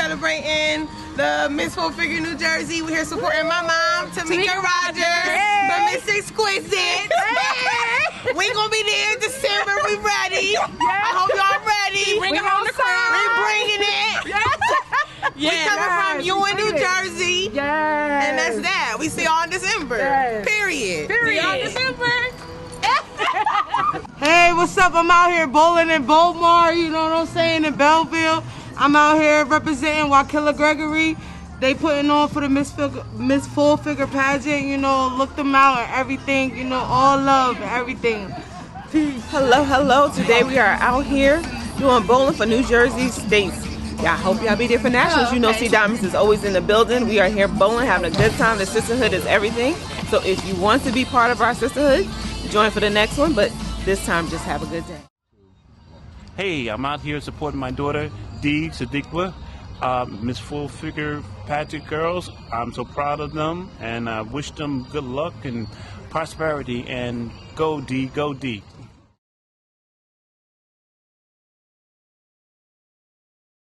celebrating the Miss Full Figure New Jersey. We're here supporting my mom, Tamika Rogers, the Miss Exquisite. We gonna be there in December. We ready. I hope y'all ready. Bring it on the crowd. We bringing it. We coming from UN, New Jersey. Yes. And that's that. We see y'all in December. Yes. Period. See y'all in December. Hey, what's up? I'm out here bowling in Baltimore, you know what I'm saying, in Belleville. I'm out here representing Wakilla Gregory. They putting on for the Miss Full Figure pageant, you know, look them out and everything, you know, all love and everything. Peace. Hello, hello. Today we are out here doing bowling for New Jersey State. Yeah, I hope y'all be there for nationals. You know, C Diamonds is always in the building. We are here bowling, having a good time. The sisterhood is everything. So if you want to be part of our sisterhood, join for the next one. But this time, just have a good day. Hey, I'm out here supporting my daughter, Dee Sadiqua, Miss Full Figure pageant girls. I'm so proud of them, and I wish them good luck and prosperity. And go Dee, go Dee.